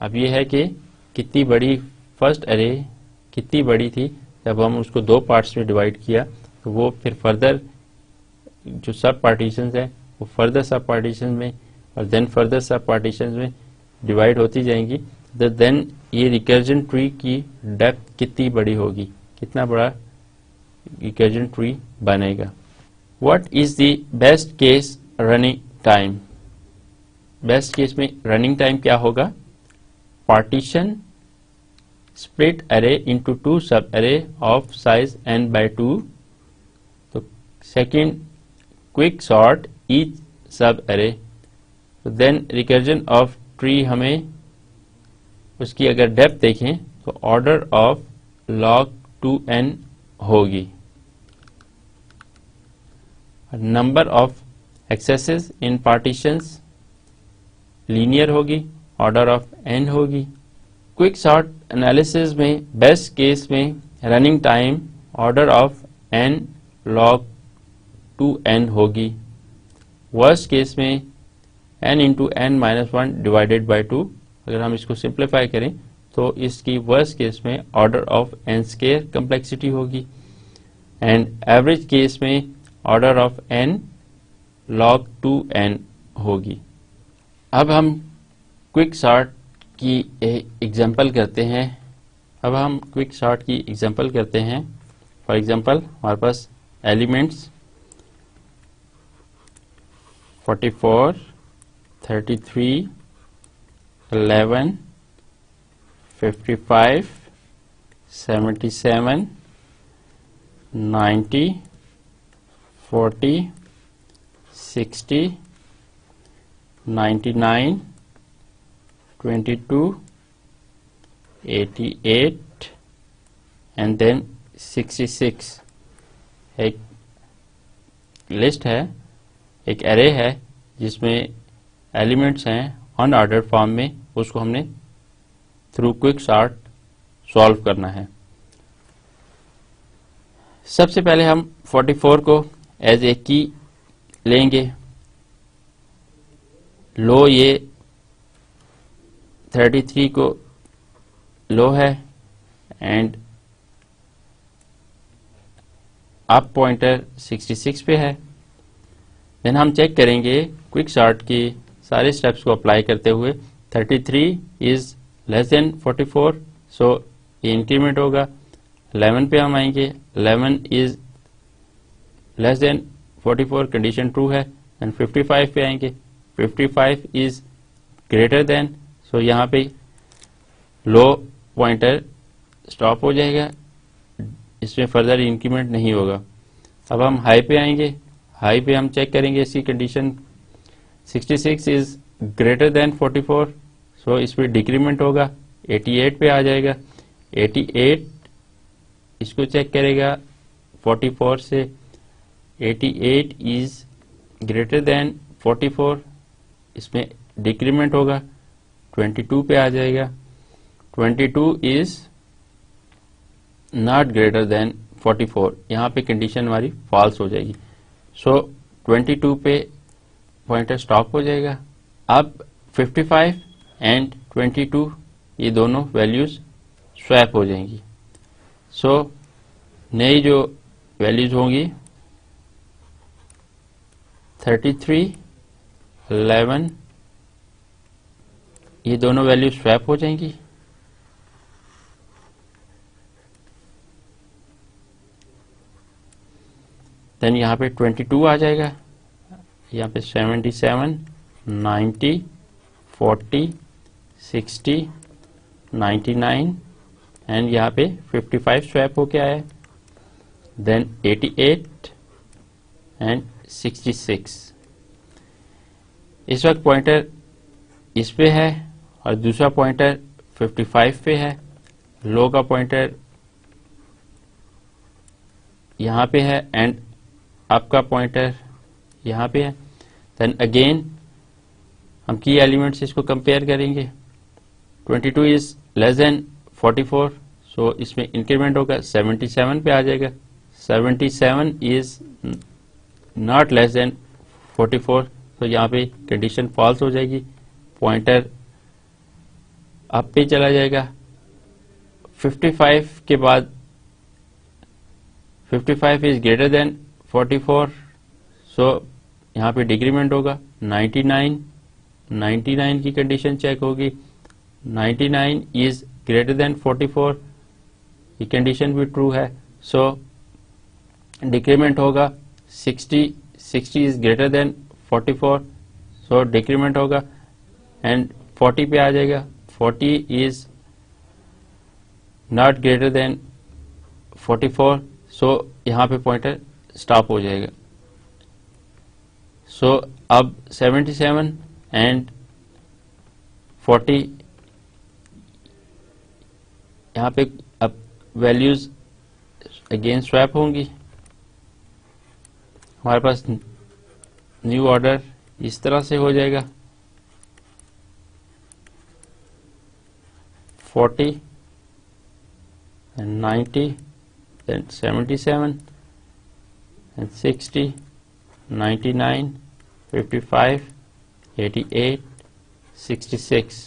A: अब ये है कि कितनी बड़ी फर्स्ट एरे कितनी बड़ी थी जब हम उसको 2 पार्ट्स में डिवाइड किया, तो वो फिर फर्दर जो सब पार्टीशंस हैं वो फर्दर सब पार्टीशन में और देन फर्दर सब पार्टीशन में डिवाइड होती जाएंगी। देन ये रिकर्जन ट्री की डेप्थ कितनी बड़ी होगी, कितना बड़ा रिकर्जन ट्री बनेगा। What is the best case running time, best case में रनिंग टाइम क्या होगा। Partition split array into 2 sub array of size n by 2, तो second quick sort each sub array, then recursion of tree हमें उसकी अगर डेप्थ देखें तो ऑर्डर ऑफ log 2n होगी। Number of axes in partitions linear होगी, ऑर्डर ऑफ n होगी। क्विक सॉर्ट एनालिसिस में बेस्ट केस में running time order of n log 2n होगी। वर्स्ट केस में n into n minus 1 divided by 2। अगर हम इसको सिंप्लीफाई करें तो इसकी वर्स्ट केस में order of n square complexity होगी एंड एवरेज केस में order of n log 2n होगी। अब हम क्विक सॉर्ट की एग्जांपल करते हैं। फॉर एग्जांपल हमारे पास एलिमेंट्स 44, 33, 11, 55, 77, 90, 40, 60, 99, 22, 88 एंड देन 66 एक लिस्ट है, एक एरे है जिसमें एलिमेंट्स हैं अनऑर्डर्ड फॉर्म में, उसको हमने थ्रू क्विक सॉर्ट सॉल्व करना है। सबसे पहले हम 44 को एज ए की लेंगे। लो ये 33 को लो है एंड अप पॉइंटर 66 पे है। देन हम चेक करेंगे क्विक सॉर्ट की सारे स्टेप्स को अप्लाई करते हुए 33 इज लेस देन 44, सो ये इंक्रीमेंट होगा। 11 पे हम आएंगे, 11 is less then 44, condition true है। एंड 55 पे आएंगे, 55 इज ग्रेटर देन, सो यहाँ पे लो पॉइंटर स्टॉप हो जाएगा, इसमें फर्दर इंक्रीमेंट नहीं होगा। अब हम हाई पे आएंगे, हाई पे हम चेक करेंगे इसकी कंडीशन 66 इज ग्रेटर देन 44, सो इसमें डिक्रीमेंट होगा, 88 पे आ जाएगा। 88 इसको चेक करेगा 44 से, 88 इज ग्रेटर देन 44, इसमें डिक्रीमेंट होगा, 22 पे आ जाएगा। 22 इज नॉट ग्रेटर देन 44, यहाँ पे कंडीशन हमारी फॉल्स हो जाएगी, सो 22 पे पॉइंटर स्टॉप हो जाएगा। अब 55 एंड 22 ये दोनों वैल्यूज स्वैप हो जाएंगी, सो नई जो वैल्यूज होंगी 33, 11 ये दोनों वैल्यू स्वैप हो जाएंगी। देन यहाँ पे 22 आ जाएगा, यहाँ पे 77, 90, 40, 60, 99 एंड यहाँ पे 55 स्वैप होके आया। Then 88 and 66। इस वक्त पॉइंटर इस पे है और दूसरा पॉइंटर 55 पे है। लो का पॉइंटर यहाँ पे है एंड अप का पॉइंटर यहाँ पे है। देन अगेन हम की एलिमेंट्स इसको कंपेयर करेंगे। 22 इज लेस देन 44, सो इसमें इंक्रीमेंट होगा, 77 पे आ जाएगा। 77 इज नॉट लेस देन 44, तो यहाँ पे कंडीशन फॉल्स हो जाएगी, पॉइंटर अप पे चला जाएगा। 55 के बाद 55 इज ग्रेटर देन 44, सो यहाँ पे डिक्रीमेंट होगा। 99 की कंडीशन चेक होगी, 99 इज ग्रेटर देन 44, ये कंडीशन भी ट्रू है, सो डिक्रीमेंट होगा। 60 is greater then 44, so decrement होगा एंड 40 पे आ जाएगा। 40 इज नॉट ग्रेटर देन 44, सो यहाँ पे पॉइंटर स्टॉप हो जाएगा। सो अब 77 एंड 40 यहाँ पे अब वैल्यूज अगेन स्वैप होंगी। हमारे पास न्यू ऑर्डर इस तरह से हो जाएगा 40 and 90 then 77 and 60 99 55 88 66।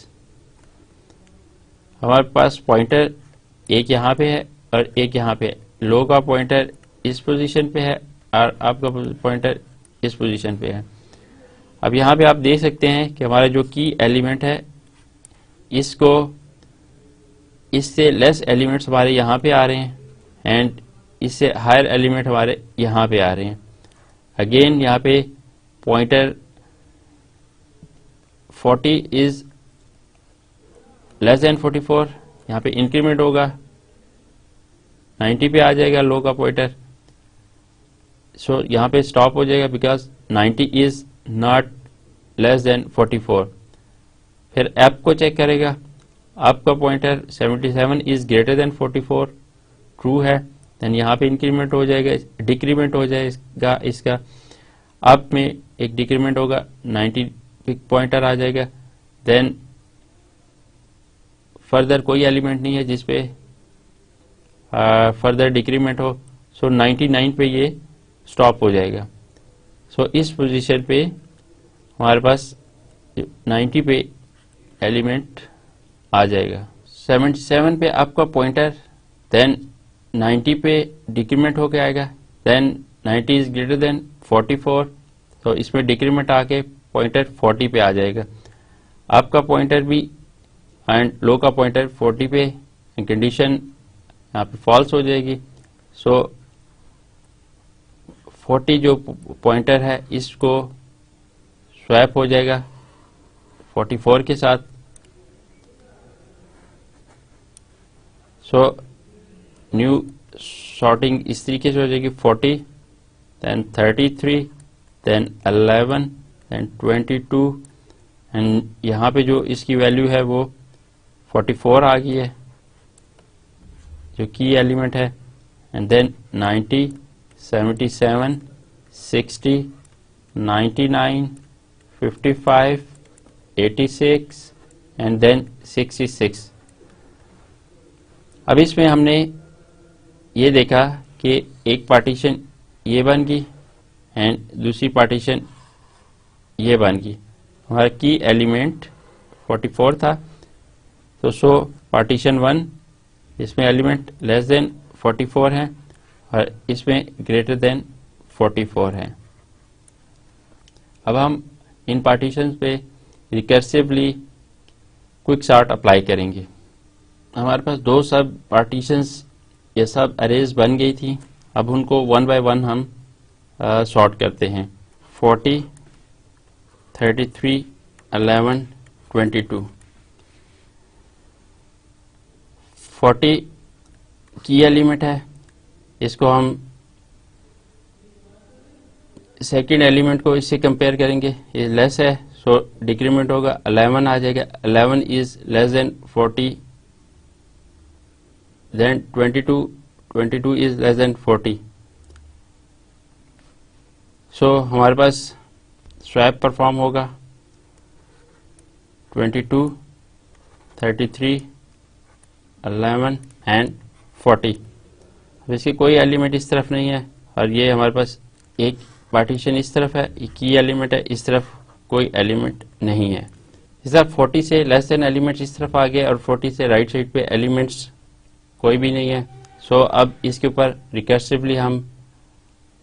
A: हमारे पास पॉइंटर एक यहाँ पे है और एक यहाँ पे है। लो का पॉइंटर इस पोजीशन पे है और आपका पॉइंटर इस पोजीशन पे है। अब यहाँ पे आप देख सकते हैं कि हमारा जो की एलिमेंट है इसको इससे लेस एलिमेंट्स हमारे यहाँ पे आ रहे हैं एंड इससे हायर एलिमेंट हमारे यहाँ पे आ रहे हैं। अगेन यहाँ पे पॉइंटर 40 इज लेस देन 44, यहाँ पे इंक्रीमेंट होगा 90 पे आ जाएगा लो का पॉइंटर। सो यहाँ पे स्टॉप हो जाएगा because 90 is not less then 44। फिर एप को चेक करेगा, आपका pointer 77 is greater then 44 true है, देन यहाँ पे इंक्रीमेंट हो जाएगा, डिक्रीमेंट हो जाएगा इसका। अप में एक डिक्रीमेंट होगा 90 पॉइंटर आ जाएगा, देन फर्दर कोई एलिमेंट नहीं है जिसपे फर्दर डिक्रीमेंट हो। सो 99 पे ये स्टॉप हो जाएगा। सो इस पोजीशन पे हमारे पास 90 पे एलिमेंट आ जाएगा। 77 पे आपका पॉइंटर देन 90 पे डिक्रीमेंट होके आएगा, देन 90 इज ग्रेटर देन 44, तो इसमें डिक्रीमेंट आके पॉइंटर 40 पे आ जाएगा। आपका पॉइंटर भी एंड लो का पॉइंटर 40 पे, कंडीशन यहाँ पे फॉल्स हो जाएगी। सो 40 जो पॉइंटर है इसको स्वैप हो जाएगा 44 के साथ। सो न्यू सॉर्टिंग इस तरीके से हो जाएगी 40 देन 33 देन 11 देन 22 एंड यहाँ पे जो इसकी वैल्यू है वो 44 आ गई है जो की एलिमेंट है, एंड देन 90 77 60 99 55 86 एंड देन 66। अब इसमें हमने ये देखा कि एक पार्टीशन ये बन गई एंड दूसरी पार्टीशन ये बन गई। हमारा की एलिमेंट 44 था, तो सो पार्टीशन 1 इसमें एलिमेंट लेस देन 44 है और इसमें ग्रेटर देन 44 है। अब हम इन पार्टीशंस पे रिकर्सिवली क्विक सॉर्ट अप्लाई करेंगे। हमारे पास दो सब पार्टीशंस ये सब अरेज बन गई थी, अब उनको वन बाय वन हम सॉर्ट करते हैं। 40 33 11 22। 40 की एलिमेंट है, इसको हम सेकेंड एलिमेंट को इससे कंपेयर करेंगे, ये लेस है सो डिक्रीमेंट होगा 11 आ जाएगा। 11 is less than 40 then 22 is less than 40। So हमारे पास स्वैप परफॉर्म होगा 22 33 11 एंड 40। अब इसके कोई एलिमेंट इस तरफ नहीं है और ये हमारे पास एक पार्टीशन इस तरफ है, एक की एलिमेंट है, इस तरफ कोई एलिमेंट नहीं है। इस तरफ 40 से लेस देन एलिमेंट इस तरफ आ गए और 40 से राइट साइड पे एलिमेंट्स कोई भी नहीं है। सो अब इसके ऊपर रिकर्सिवली हम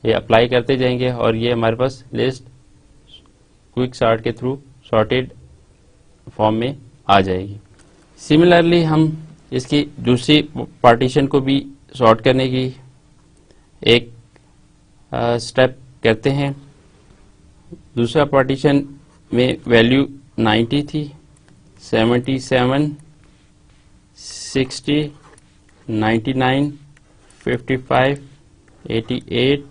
A: ये अप्लाई करते जाएंगे और ये हमारे पास लिस्ट क्विक सॉर्ट के थ्रू सॉर्टेड फॉर्म में आ जाएगी। सिमिलरली हम इसकी दूसरी पार्टीशन को भी सॉर्ट करने की एक स्टेप करते हैं। दूसरा पार्टीशन में वैल्यू 90 थी, 77 60 99 55 88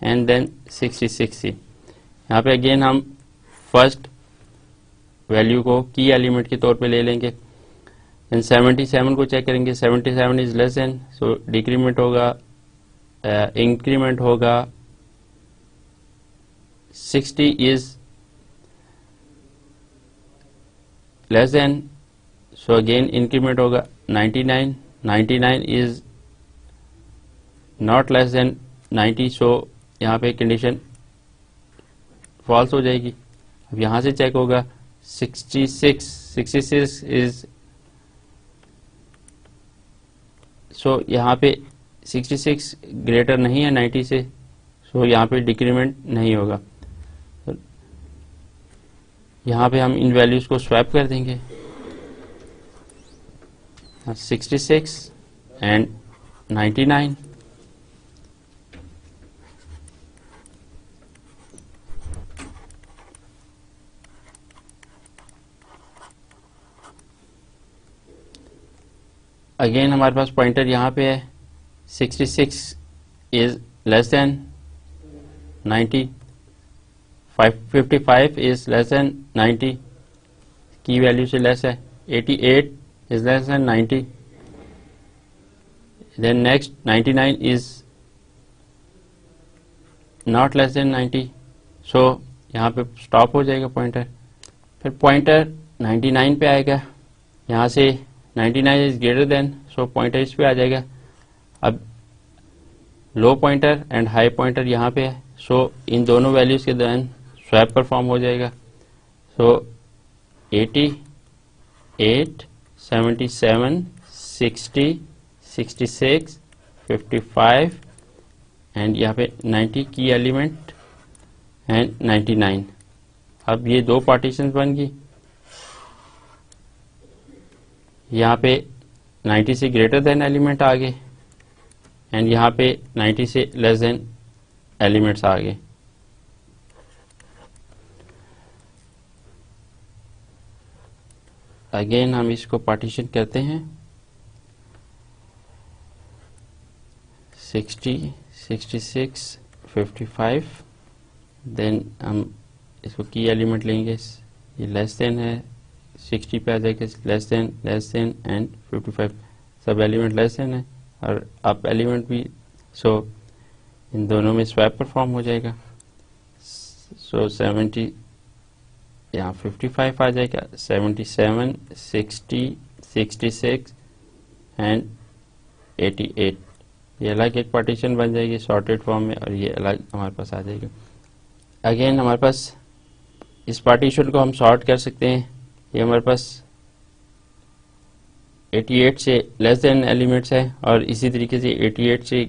A: एंड देन 66C। यहाँ पे अगेन हम फर्स्ट वैल्यू को की एलिमेंट के तौर पे ले लेंगे। एंड 77 को चेक करेंगे, 77 is less then, so decrement होगा, इंक्रीमेंट होगा, 60 is less then, so again increment होगा, 99, 99 is not less than 90, so यहाँ पे कंडीशन फॉल्स हो जाएगी। अब यहाँ से चेक होगा, 66 इज, सो यहाँ पे 66 ग्रेटर नहीं है 90 से, सो यहाँ पे डिक्रीमेंट नहीं होगा। यहाँ पे हम इन वैल्यूज को स्वैप कर देंगे, 66 एंड 99। अगेन हमारे पास पॉइंटर यहाँ पे है, 66 is less than 90, 55 is less than 90, key value से लेस है, 88 is less than 90, then next 99 is not less than 90, so यहाँ पे स्टॉप हो जाएगा पॉइंटर। फिर पॉइंटर 99 पे आएगा, यहाँ से 99 is greater then, so pointer इस पे आ जाएगा। अब लो पॉइंटर एंड हाई पॉइंटर यहाँ पे है, सो इन दोनों वैल्यूज के दौरान स्वैप परफॉर्म हो जाएगा। सो 88, 77, 60, 66, 55 एंड यहाँ पे 90 की एलिमेंट एंड 99। अब ये दो पार्टीशन बन गई, यहाँ पे 90 से ग्रेटर देन एलिमेंट आ गए एंड यहाँ पे 90 से लेस देन एलिमेंट्स आ गए। अगेन हम इसको पार्टीशन करते हैं, 60, 66, 55, देन हम इसको की एलिमेंट लेंगे, ये लेस देन है, 60 पे आ जाएगा, लेस देन एंड 55, सब एलिमेंट लेस देन है और अप एलिमेंट भी, सो इन दोनों में स्वैप परफॉर्म हो जाएगा। सो 70 यहाँ 55 आ जाएगा, 77, 60, 66 एंड 88, ये अलग एक पार्टीशन बन जाएगी सॉर्टेड फॉर्म में और ये अलग हमारे पास आ जाएगा। अगेन हमारे पास इस पार्टीशन को हम सॉर्ट कर सकते हैं, ये हमारे पास 88 से लेस देन एलिमेंट्स है और इसी तरीके से 88 से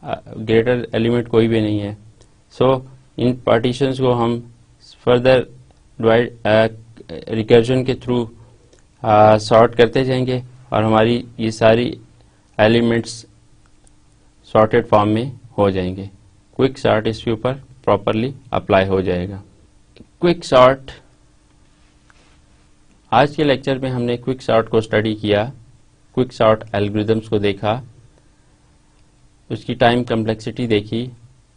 A: ग्रेटर एलिमेंट कोई भी नहीं है। सो इन पार्टीशंस को हम फर्दर रिकर्जन के थ्रू सॉर्ट करते जाएंगे और हमारी ये सारी एलिमेंट्स सॉर्टेड फॉर्म में हो जाएंगे। क्विक सॉर्ट इसके ऊपर प्रॉपरली अप्लाई हो जाएगा। क्विक सॉर्ट, आज के लेक्चर में हमने क्विक सॉर्ट को स्टडी किया, क्विक सॉर्ट एल्गोरिथम्स को देखा, उसकी टाइम कम्प्लेक्सिटी देखी,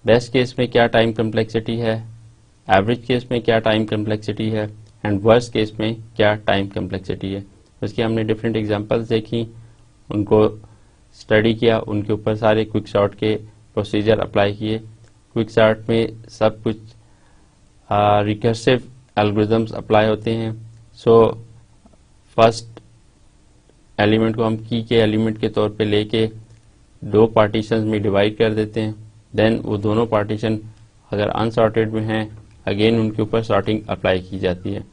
A: बेस्ट केस में क्या टाइम कम्प्लेक्सिटी है, एवरेज केस में क्या टाइम कम्प्लेक्सिटी है एंड वर्स्ट केस में क्या टाइम कम्प्लेक्सिटी है। उसकी हमने डिफरेंट एग्जांपल्स देखी, उनको स्टडी किया, उनके ऊपर सारे क्विक सॉर्ट के प्रोसीजर अप्लाई किए। क्विक सॉर्ट में सब कुछ रिकर्सिव एल्गोरिथम्स अप्लाई होते हैं। सो फर्स्ट एलिमेंट को हम की के एलिमेंट के तौर पे लेके दो पार्टीशंस में डिवाइड कर देते हैं, देन वो दोनों पार्टीशन अगर अनसॉर्टेड में हैं अगेन उनके ऊपर सॉर्टिंग अप्लाई की जाती है।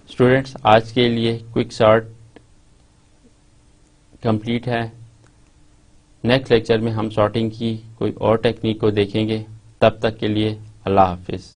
A: स्टूडेंट्स, आज के लिए क्विक सॉर्ट कंप्लीट है। नेक्स्ट लेक्चर में हम सॉर्टिंग की कोई और टेक्निक को देखेंगे। तब तक के लिए अल्लाह हाफिज।